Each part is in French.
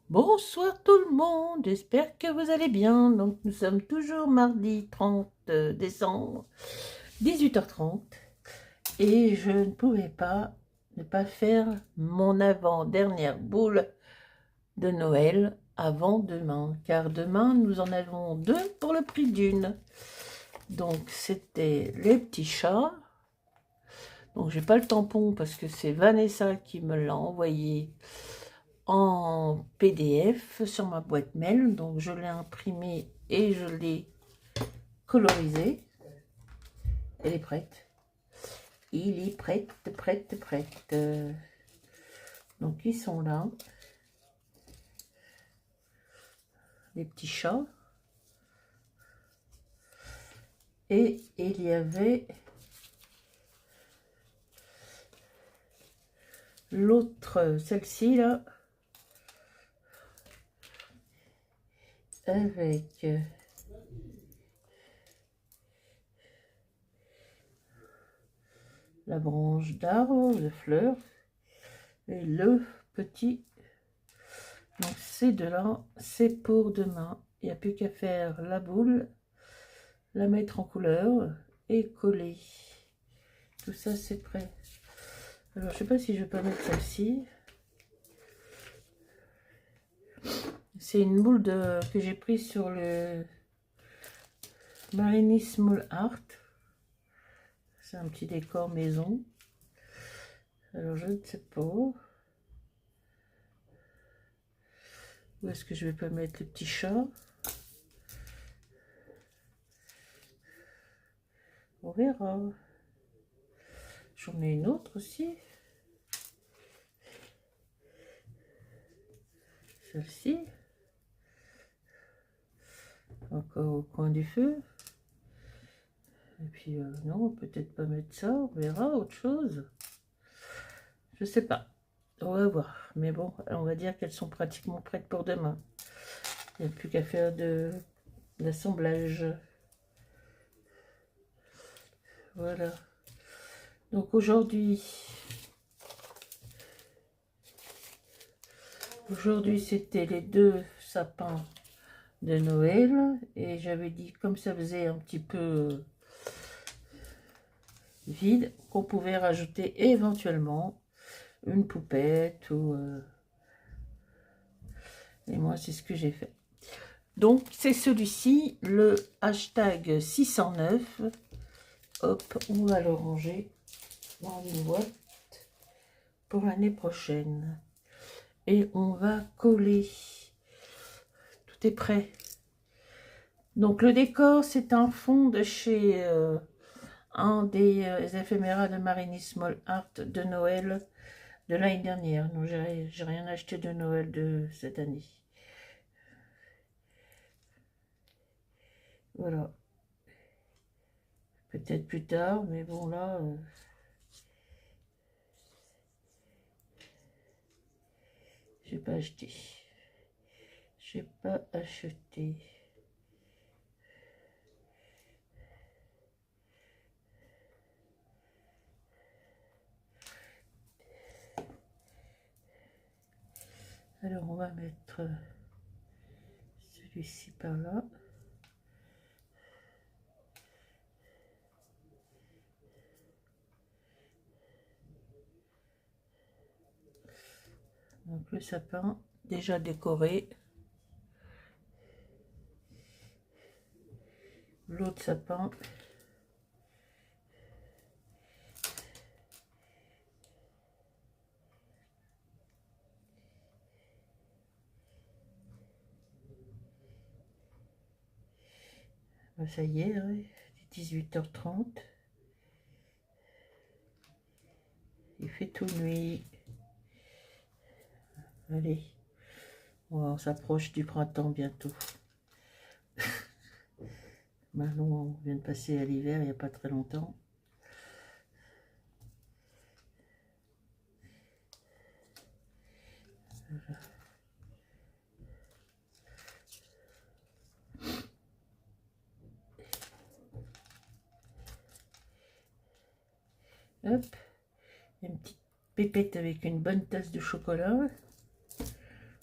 Bonsoir tout le monde, j'espère que vous allez bien. Donc nous sommes toujours mardi 30 décembre, 18h30. Et je ne pouvais pas ne pas faire mon avant-dernière boule de Noël avant demain. Car demain, nous en avons deux pour le prix d'une. Donc c'était les petits chats. Donc j'ai pas le tampon parce que c'est Vanessa qui me l'a envoyé en PDF sur ma boîte mail. Donc je l'ai imprimé et je l'ai colorisé. Elle est prête. Il est prête. Donc ils sont là. Les petits chats. Et il y avait l'autre, celle-ci là, avec la branche d'arbre, de fleurs, et le petit. Donc ces deux-là, c'est pour demain. Il n'y a plus qu'à faire la boule, la mettre en couleur et coller. Tout ça, c'est prêt. Alors, je sais pas si je peux mettre celle-ci. C'est une boule que j'ai prise sur le Marini Small Art. C'est un petit décor maison. Alors, je ne sais pas. Où est-ce que je vais pas mettre le petit chat? On verra. J'en ai une autre aussi. Celle-ci. Encore au coin du feu. Et puis, non, peut-être pas mettre ça. On verra autre chose. Je sais pas. On va voir. Mais bon, on va dire qu'elles sont pratiquement prêtes pour demain. Il n'y a plus qu'à faire de l'assemblage. Voilà. Donc aujourd'hui, c'était les deux sapins de Noël. Et j'avais dit, comme ça faisait un petit peu vide, qu'on pouvait rajouter éventuellement une poupette ou... Et moi, c'est ce que j'ai fait. Donc, c'est celui-ci, le hashtag 609. Hop, on va le ranger dans une boîte pour l'année prochaine. Et on va coller. Tout est prêt. Donc, le décor, c'est un fond de chez un des éphéméras de Marini Small Art de Noël de l'année dernière. Donc, j'ai rien acheté de Noël de cette année. Voilà. Peut-être plus tard, mais bon, là... j'ai pas acheté. J'ai pas acheté. Alors, on va mettre celui-ci par là. Donc, le sapin déjà décoré. L'autre sapin. Ça y est, hein, 18h30. Il fait tout nuit. Allez, on s'approche du printemps bientôt. Manon, on vient de passer à l'hiver il n'y a pas très longtemps. Voilà. Hop, une petite pépette avec une bonne tasse de chocolat.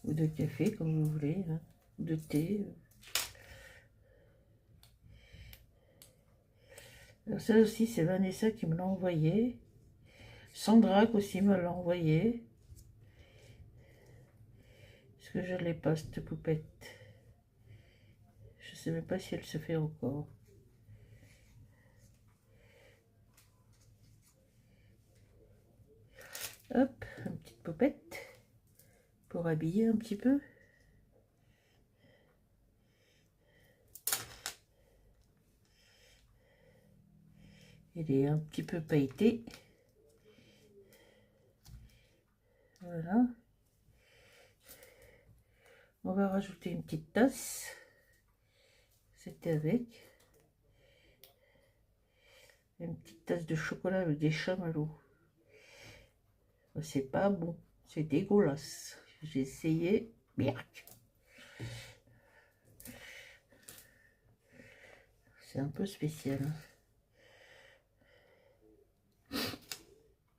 ou de café, comme vous voulez, hein, ou de thé. Alors ça aussi, c'est Vanessa qui me l'a envoyé. Sandra aussi me l'a envoyé. Parce que je ne l'ai pas, cette poupette. Je ne sais même pas si elle se fait encore. Hop, une petite poupette pour habiller un petit peu. Elle est un petit peu pailletée. Voilà. On va rajouter une petite tasse. C'était avec. Une petite tasse de chocolat avec des chamallows. C'est pas bon. C'est dégueulasse. J'ai essayé. Birk. C'est un peu spécial.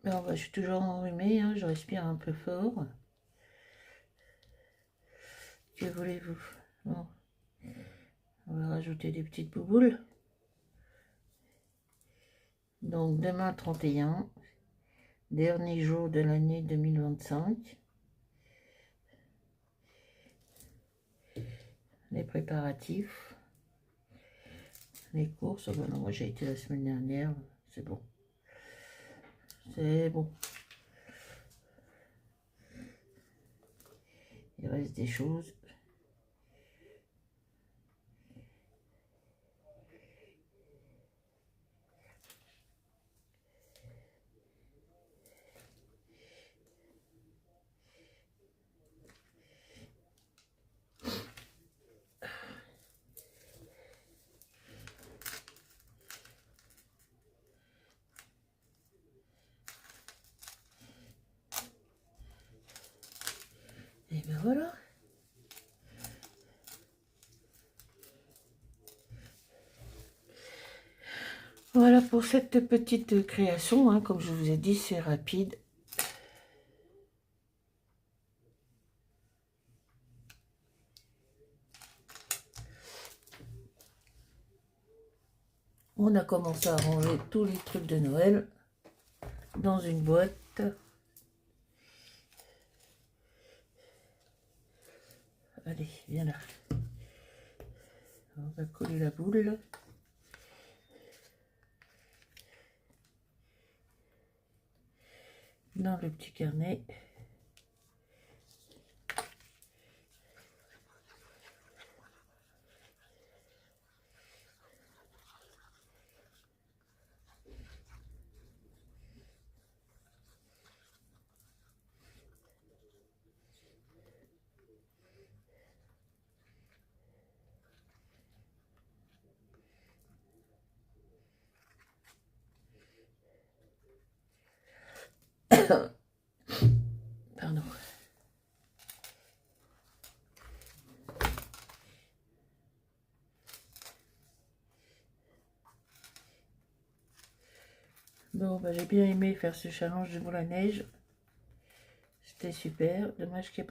Alors, je suis toujours enrhumée, hein, je respire un peu fort. Que voulez-vous? Bon. On va rajouter des petites bouboules. Donc demain 31, dernier jour de l'année 2025. Les préparatifs. Les courses. Oh ben non, moi j'ai été la semaine dernière, c'est bon. C'est bon. Il reste des choses. Et ben voilà. Voilà pour cette petite création, hein, comme je vous ai dit, c'est rapide. On a commencé à ranger tous les trucs de Noël dans une boîte. Allez, viens là. On va coller la boule. Dans le petit carnet. Pardon. Bon, bah, j'ai bien aimé faire ce challenge de boule à neige. C'était super. Dommage qu'il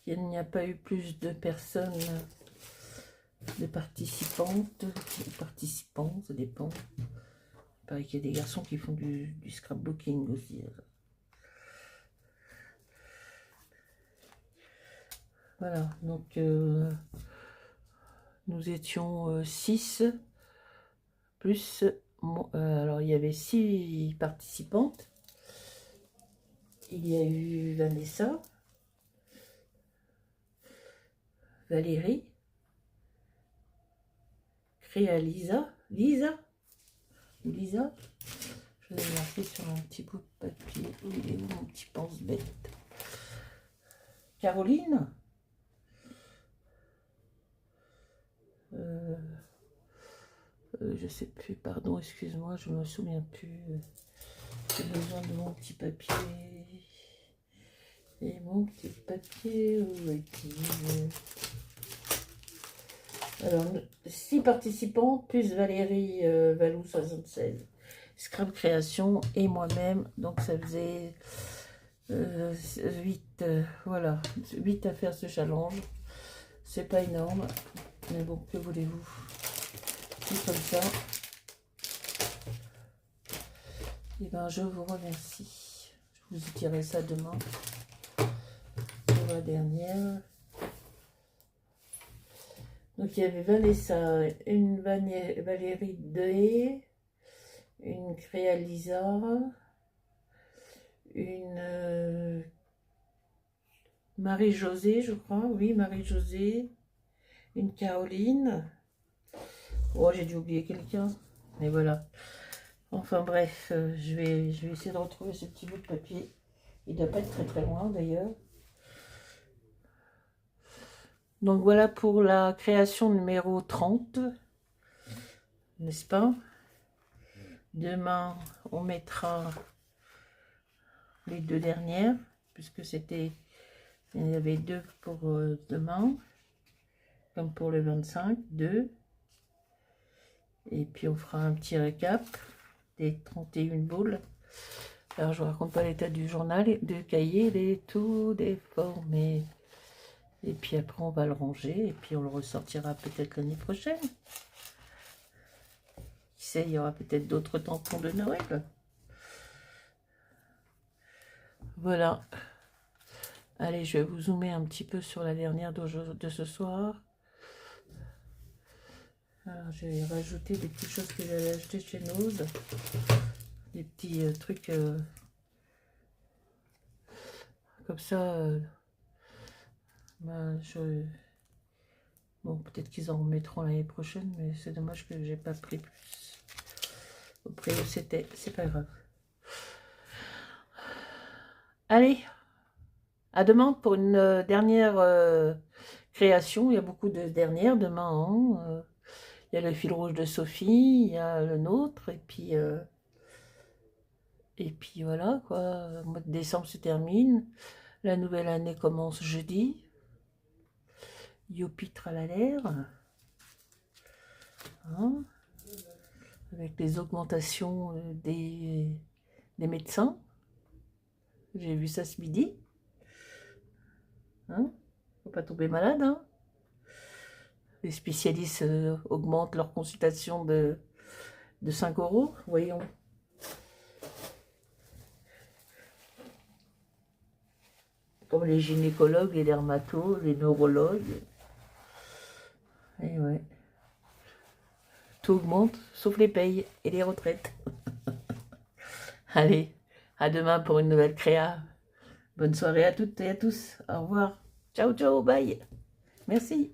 n'y a pas eu plus de personnes, de participantes, participants, ça dépend. Il paraît qu'il y a des garçons qui font du scrapbooking aussi. Voilà, donc nous étions 6, plus, alors il y avait 6 participantes. Il y a eu Vanessa, Valérie, Créa Lisa, Lisa, je vais marquer sur un petit bout de papier. Où il est où mon petit pense-bête? Caroline, je sais plus, pardon, excuse-moi, je me souviens plus. J'ai besoin de mon petit papier. Et mon petit papier, où est-il? Alors, 6 participants, plus Valérie Valou 76, Scrap Création et moi-même. Donc ça faisait 8, voilà, 8 à faire ce challenge. C'est pas énorme, mais bon, que voulez-vous? C'est comme ça. Et ben, je vous remercie. Je vous dirai ça demain. Pour la dernière. Donc, il y avait Vanessa, une Valérie Dehé, une Créa Lisa, une Marie-Josée, je crois. Oui, Marie-Josée. Une Caroline. Oh, j'ai dû oublier quelqu'un. Mais voilà. Enfin bref, je vais essayer de retrouver ce petit bout de papier. Il ne doit pas être très très loin d'ailleurs. Donc voilà pour la création numéro 30. N'est-ce pas? Demain, on mettra les 2 dernières. Puisque c'était... Il y avait 2 pour demain. Comme pour le 25, 2. Et puis on fera un petit récap des 31 boules. Alors je ne raconte pas l'état du journal, du cahier, il est tout déformé. Et puis après on va le ranger et puis on le ressortira peut-être l'année prochaine. Qui sait, il y aura peut-être d'autres tampons de Noël. Voilà. Allez, je vais vous zoomer un petit peu sur la dernière de ce soir. Alors, je vais rajouter des petites choses que j'avais achetées chez Nose. Des petits trucs comme ça. Ben, bon, peut-être qu'ils en remettront l'année prochaine, mais c'est dommage que j'ai pas pris plus. Au prix où c'était, c'est pas grave. Allez, à demain pour une dernière création. Il y a beaucoup de dernières demain. Hein. Il y a le fil rouge de Sophie, il y a le nôtre, et puis voilà, quoi. Le mois de décembre se termine. La nouvelle année commence jeudi. Youpi tralalaire. Hein, avec les augmentations des médecins. J'ai vu ça ce midi. Hein, faut pas tomber malade. Hein. Les spécialistes augmentent leur consultation de 5 €. Voyons. Comme les gynécologues, les dermatos, les neurologues. Et ouais. Tout augmente, sauf les payes et les retraites. Allez, à demain pour une nouvelle créa. Bonne soirée à toutes et à tous. Au revoir. Ciao, ciao, bye. Merci.